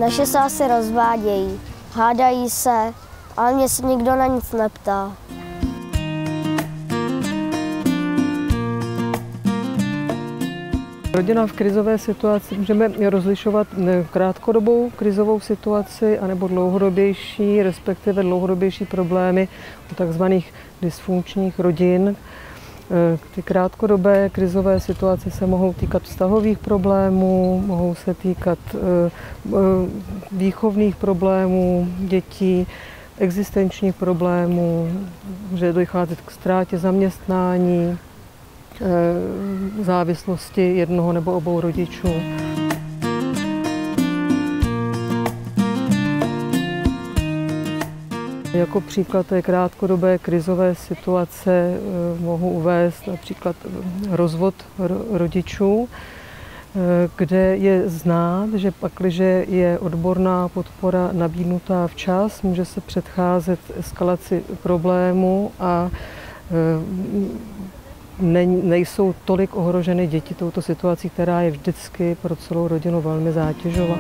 Naše se asi rozvádějí, hádají se, ale mě se nikdo na nic neptá. Rodina v krizové situaci můžeme rozlišovat krátkodobou krizovou situaci anebo dlouhodobější, respektive dlouhodobější problémy u takzvaných dysfunkčních rodin. Ty krátkodobé krizové situace se mohou týkat vztahových problémů, mohou se týkat výchovných problémů dětí, existenčních problémů, může docházet k ztrátě zaměstnání, závislosti jednoho nebo obou rodičů. Jako příklad té krátkodobé krizové situace mohu uvést například rozvod rodičů, kde je znát, že pakliže je odborná podpora nabídnutá včas, může se předcházet eskalaci problému a nejsou tolik ohroženy děti touto situací, která je vždycky pro celou rodinu velmi zátěžová.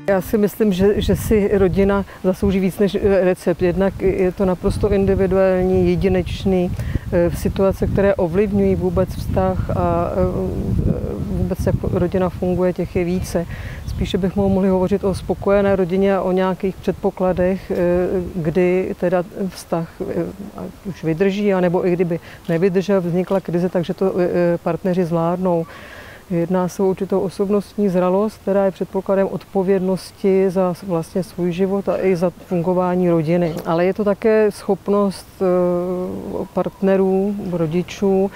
Já si myslím, že si rodina zaslouží víc než recept. Jednak je to naprosto individuální, jedinečný, situace, které ovlivňují vůbec vztah a vůbec jak rodina funguje, těch je více. Spíše bychom mohli hovořit o spokojené rodině a o nějakých předpokladech, kdy teda vztah už vydrží, anebo i kdyby nevydržel, vznikla krize, takže to partneři zvládnou. Jedná se o určitou osobnostní zralost, která je předpokladem odpovědnosti za vlastně svůj život a i za fungování rodiny. Ale je to také schopnost partnerů, rodičů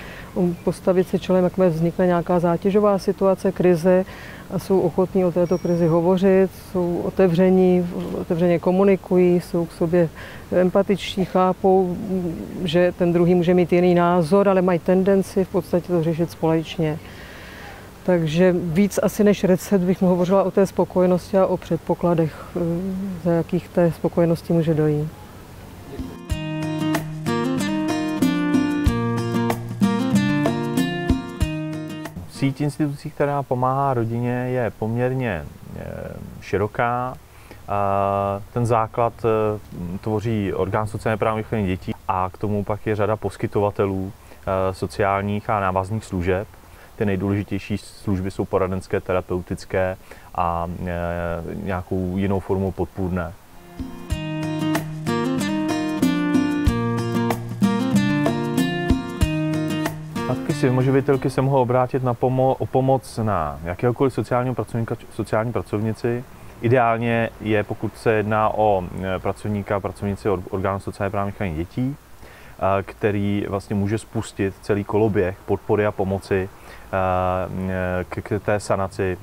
postavit se čelem, jakmile vznikne nějaká zátěžová situace, krize a jsou ochotní o této krizi hovořit, jsou otevřeně komunikují, jsou k sobě empatičtí, chápou, že ten druhý může mít jiný názor, ale mají tendenci v podstatě to řešit společně. Takže víc asi než recept bych mu hovořila o té spokojenosti a o předpokladech, za jakých té spokojenosti může dojít. Síť institucí, která pomáhá rodině, je poměrně široká. Ten základ tvoří orgán sociálně-právní ochrany dětí a k tomu pak je řada poskytovatelů sociálních a návazných služeb. Ty nejdůležitější služby jsou poradenské, terapeutické a nějakou jinou formou podpůrné. Matky samoživitelky se mohou obrátit o pomoc na jakéhokoliv sociálního pracovníka, sociální pracovnici. Ideálně je, pokud se jedná o pracovnici orgánu sociálně-právní ochrany dětí, který vlastně může spustit celý koloběh podpory a pomoci k té sanaci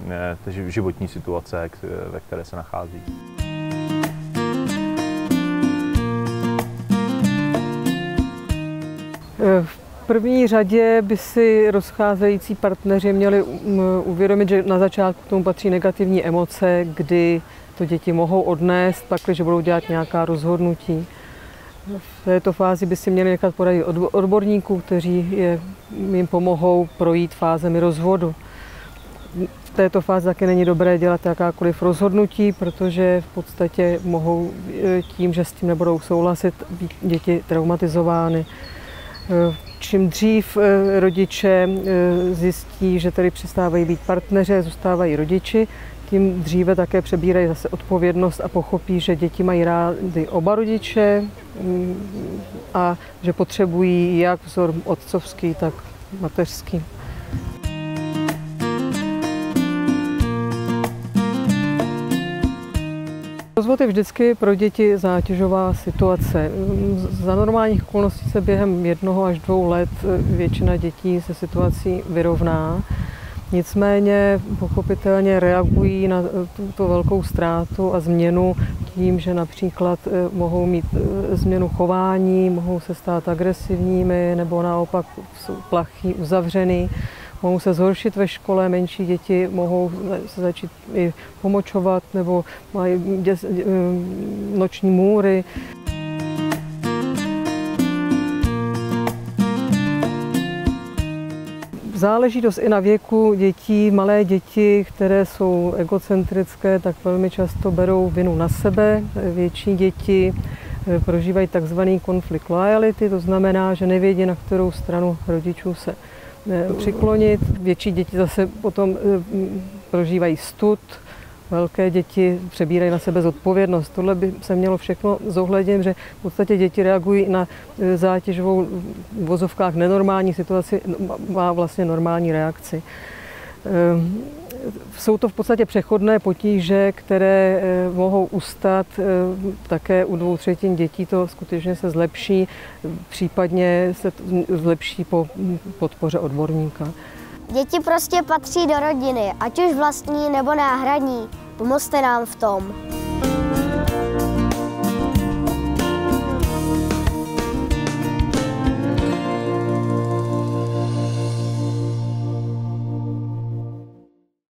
životní situace, ve které se nachází. V první řadě by si rozcházející partneři měli uvědomit, že na začátku k tomu patří negativní emoce, kdy to děti mohou odnést, pakliže budou dělat nějaká rozhodnutí. V této fázi by si měli nechat poradit odborníků, kteří jim pomohou projít fázemi rozvodu. V této fázi také není dobré dělat jakákoliv rozhodnutí, protože v podstatě mohou tím, že s tím nebudou souhlasit, být děti traumatizovány. Čím dřív rodiče zjistí, že tady přestávají být partneři, zůstávají rodiči, tím dříve také přebírají zase odpovědnost a pochopí, že děti mají rády oba rodiče a že potřebují jak vzor otcovský, tak mateřský. Rozvod je vždycky pro děti zátěžová situace. Za normálních okolností se během 1 až 2 let většina dětí se situací vyrovná. Nicméně pochopitelně reagují na tuto velkou ztrátu a změnu tím, že například mohou mít změnu chování, mohou se stát agresivními nebo naopak jsou plachý, uzavřený. Mohou se zhoršit ve škole, menší děti mohou se začít i pomočovat nebo mají noční můry. Záleží dost i na věku dětí. Malé děti, které jsou egocentrické, tak velmi často berou vinu na sebe. Větší děti prožívají takzvaný konflikt loyalty, to znamená, že nevědí, na kterou stranu rodičů se přiklonit. Větší děti zase potom prožívají stud. Velké děti přebírají na sebe zodpovědnost. Tohle by se mělo všechno zohlednit, že v podstatě děti reagují na zátěžovou v vozovkách nenormální situaci, má vlastně normální reakci. Jsou to v podstatě přechodné potíže, které mohou ustat také u 2/3 dětí, to skutečně se zlepší, případně se to zlepší po podpoře odborníka. Děti prostě patří do rodiny, ať už vlastní nebo náhradní. Pomozte nám v tom.